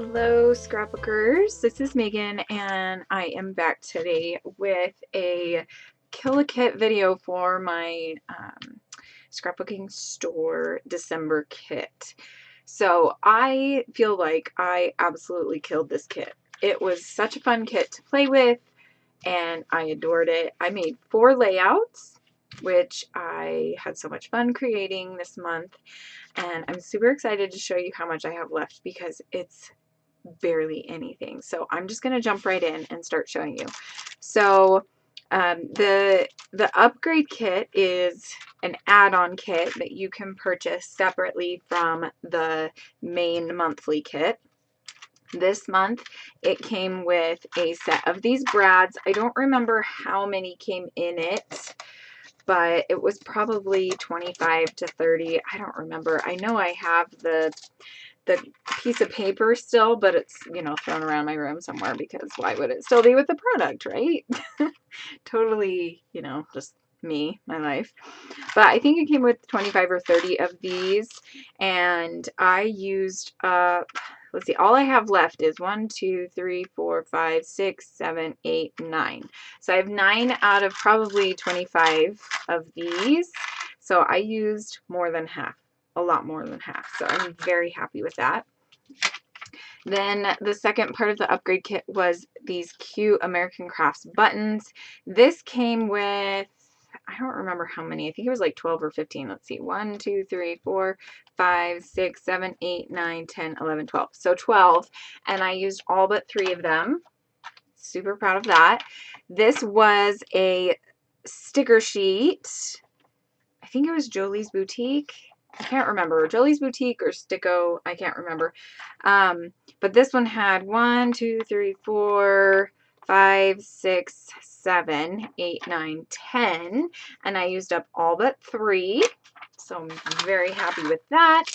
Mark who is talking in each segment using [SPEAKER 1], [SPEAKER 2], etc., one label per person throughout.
[SPEAKER 1] Hello, Scrapbookers. This is Megan, and I am back today with a Kill a Kit video for my Scrapbooking Store December kit. So I feel like I absolutely killed this kit. It was such a fun kit to play with, and I adored it. I made 4 layouts, which I had so much fun creating this month, and I'm super excited to show you how much I have left because it's barely anything. So I'm just going to jump right in and start showing you. So the upgrade kit is an add-on kit that you can purchase separately from the main monthly kit. This month it came with a set of these brads. I don't remember how many came in it, but it was probably 25 to 30. I don't remember. I know I have the piece of paper still, but it's, you know, thrown around my room somewhere because why would it still be with the product, right? Totally, you know, just me, my life. But I think it came with 25 or 30 of these, and I used let's see, all I have left is 1, 2, 3, 4, 5, 6, 7, 8, 9. So I have 9 out of probably 25 of these. So I used more than half, a lot more than half. So I'm very happy with that. Then the second part of the upgrade kit was these cute American Crafts buttons. This came with, I don't remember how many. I think it was like 12 or 15. Let's see. 1, 2, 3, 4, 5, 6, 7, 8, 9, 10, 11, 12. So 12. And I used all but 3 of them. Super proud of that. This was a sticker sheet. I think it was Jolie's Boutique. I can't remember. Jolie's Boutique or Sticko. I can't remember. But this one had 1, 2, 3, 4, 5, 6, 7, 8, 9, 10. And I used up all but 3. So I'm very happy with that.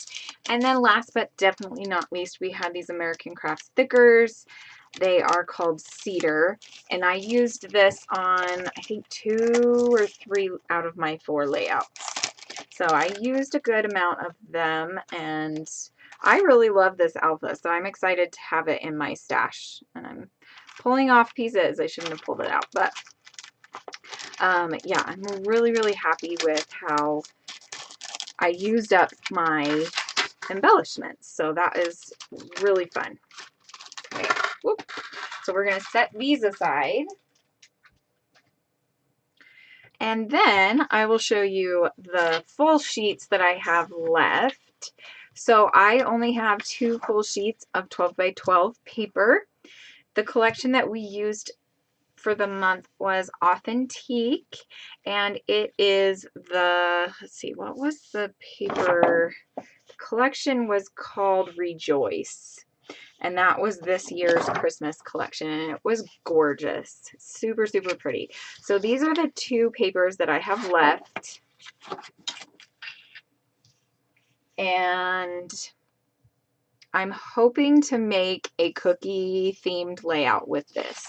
[SPEAKER 1] And then last but definitely not least, we had these American Crafts stickers. They are called Cedar, and I used this on, I think, 2 or 3 out of my 4 layouts. So I used a good amount of them, and I really love this alpha, so I'm excited to have it in my stash. And I'm pulling off pieces. I shouldn't have pulled it out, but yeah, I'm really, really happy with how I used up my embellishments. So that is really fun. Okay. Whoop. So we're going to set these aside. And then I will show you the full sheets that I have left. So I only have 2 full sheets of 12 by 12 paper. The collection that we used for the month was Authentique, and it is the, let's see, what was the paper? The collection was called Rejoice. And that was this year's Christmas collection, and it was gorgeous. Super, super pretty. So these are the 2 papers that I have left. And I'm hoping to make a cookie themed layout with this.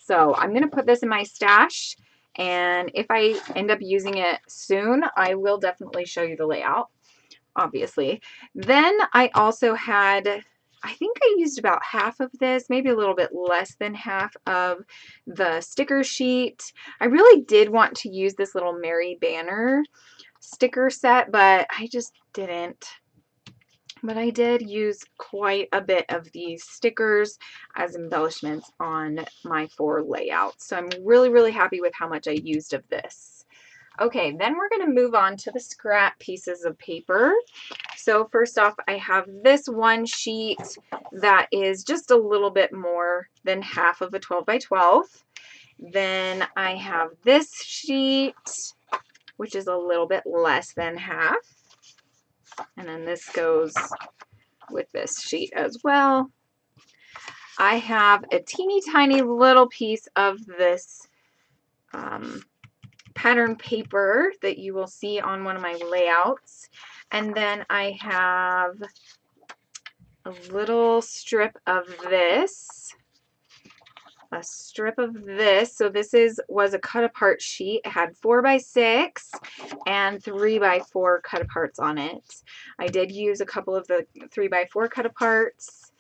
[SPEAKER 1] So I'm going to put this in my stash, and if I end up using it soon, I will definitely show you the layout, obviously. Then I also had, I think I used about half of this, maybe a little bit less than half of the sticker sheet. I really did want to use this little Mary banner sticker set, but I just didn't. But I did use quite a bit of these stickers as embellishments on my 4 layouts. So I'm really, really happy with how much I used of this. Okay, then we're going to move on to the scrap pieces of paper. So first off, I have this one sheet that is just a little bit more than half of a 12 by 12. Then I have this sheet, which is a little bit less than half. And then this goes with this sheet as well. I have a teeny tiny little piece of this pattern paper that you will see on one of my layouts. And then I have a little strip of this. So this was a cut apart sheet. It had 4 by 6 and 3 by 4 cut aparts on it. I did use a couple of the 3 by 4 cut aparts,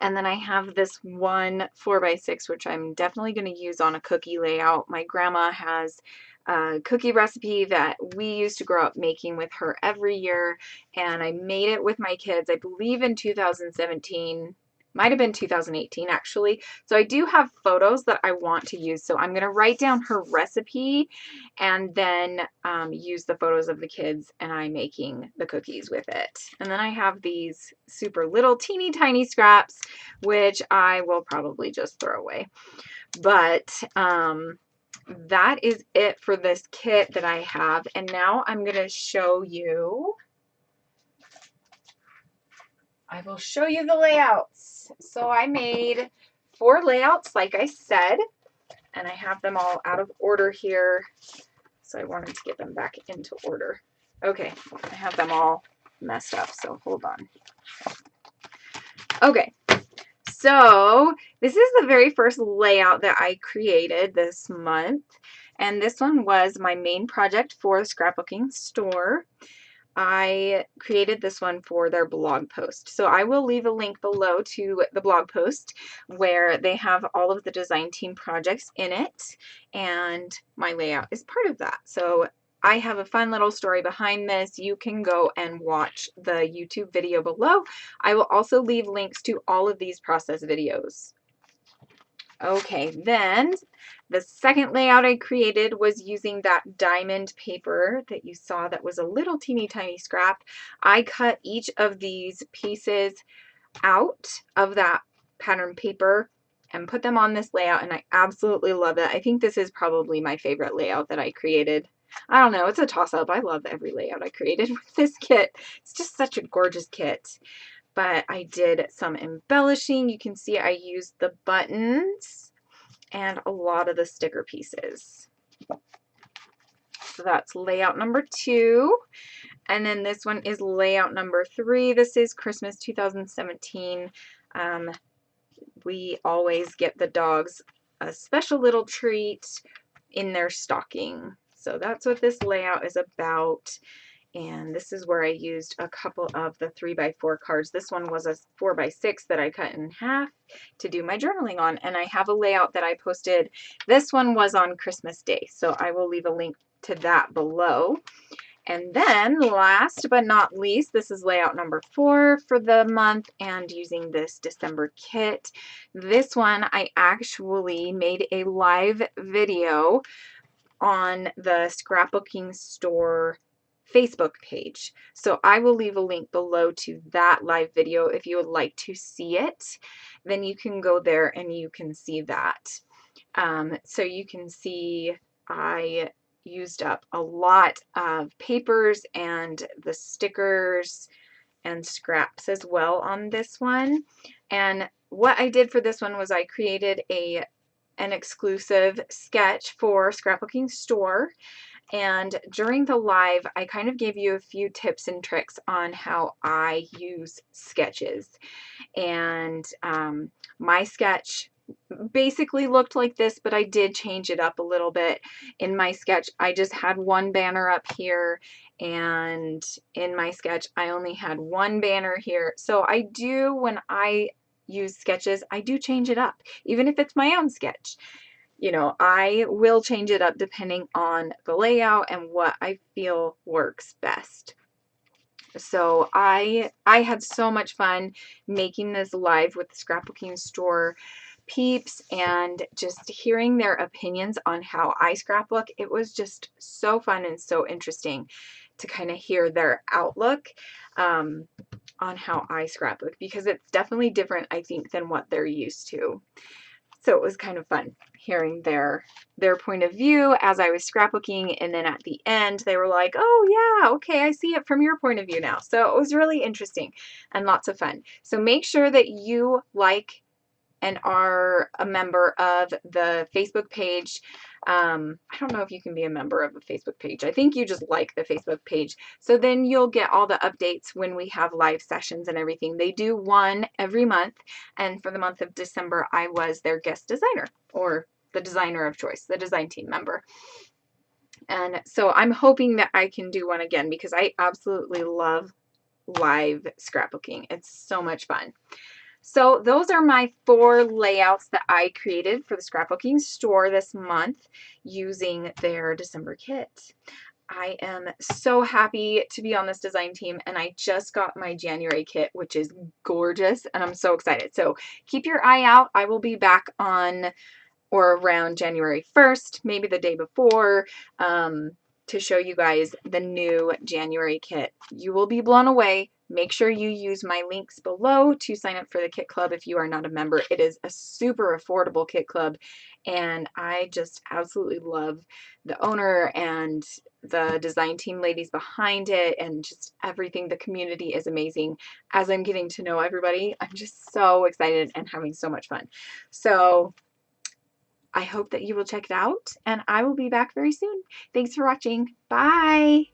[SPEAKER 1] And then I have this one 4x6, which I'm definitely going to use on a cookie layout. My grandma has a cookie recipe that we used to grow up making with her every year, and I made it with my kids, I believe in 2017. Might have been 2018 actually. So I do have photos that I want to use. So I'm going to write down her recipe and then use the photos of the kids and I making the cookies with it. And then I have these super little teeny tiny scraps, which I will probably just throw away. But that is it for this kit that I have. And now I'm going to show you, I will show you the layouts. So I made 4 layouts, like I said, and I have them all out of order here. So I wanted to get them back into order. Okay, I have them all messed up, so hold on. Okay, so this is the very first layout that I created this month, and this one was my main project for the Scrapbooking Store. I created this one for their blog post. So I will leave a link below to the blog post where they have all of the design team projects in it, and my layout is part of that. So I have a fun little story behind this. You can go and watch the YouTube video below. I will also leave links to all of these process videos. Okay, then the second layout I created was using that diamond paper that you saw that was a little teeny tiny scrap. I cut each of these pieces out of that pattern paper and put them on this layout, and I absolutely love it. I think this is probably my favorite layout that I created. I don't know, it's a toss-up. I love every layout I created with this kit. It's just such a gorgeous kit. But I did some embellishing. You can see I used the buttons and a lot of the sticker pieces. So that's layout number 2. And then this one is layout number 3. This is Christmas 2017. We always get the dogs a special little treat in their stocking. So that's what this layout is about. And this is where I used a couple of the 3x4 cards. This one was a 4x6 that I cut in half to do my journaling on. And I have a layout that I posted. This one was on Christmas Day, so I will leave a link to that below. And then last but not least, this is layout number 4 for the month and using this December kit. This one I actually made a live video on the Scrapbooking Store Facebook page. So I will leave a link below to that live video if you would like to see it. Then you can go there and you can see that. So you can see I used up a lot of papers and the stickers and scraps as well on this one. And what I did for this one was I created an exclusive sketch for Scrapbooking Store. And during the live, I kind of gave you a few tips and tricks on how I use sketches. And my sketch basically looked like this, but I did change it up a little bit. In my sketch, I just had one banner up here, and in my sketch, I only had one banner here. So I do, when I use sketches, I do change it up, even if it's my own sketch. You know, I will change it up depending on the layout and what I feel works best. So I had so much fun making this live with the Scrapbooking Store peeps and just hearing their opinions on how I scrapbook. It was just so fun and so interesting to kind of hear their outlook on how I scrapbook, because it's definitely different, I think, than what they're used to. So it was kind of fun hearing their point of view as I was scrapbooking, and then at the end they were like, oh yeah, okay, I see it from your point of view now. So it was really interesting and lots of fun. So make sure that you like and are a member of the Facebook page. I don't know if you can be a member of a Facebook page. I think you just like the Facebook page. So then you'll get all the updates when we have live sessions and everything. They do one every month. And for the month of December, I was their guest designer, or the designer of choice, the design team member. And so I'm hoping that I can do one again, because I absolutely love live scrapbooking. It's so much fun. So those are my 4 layouts that I created for the scrapbooking store this month using their December kit. I am so happy to be on this design team, and I just got my January kit, which is gorgeous, and I'm so excited. So keep your eye out. I will be back on or around January 1st, maybe the day before, to show you guys the new January kit. You will be blown away. Make sure you use my links below to sign up for the kit club if you are not a member. It is a super affordable kit club, and I just absolutely love the owner and the design team ladies behind it, and just everything. The community is amazing. As I'm getting to know everybody, I'm just so excited and having so much fun. So I hope that you will check it out, and I will be back very soon. Thanks for watching. Bye.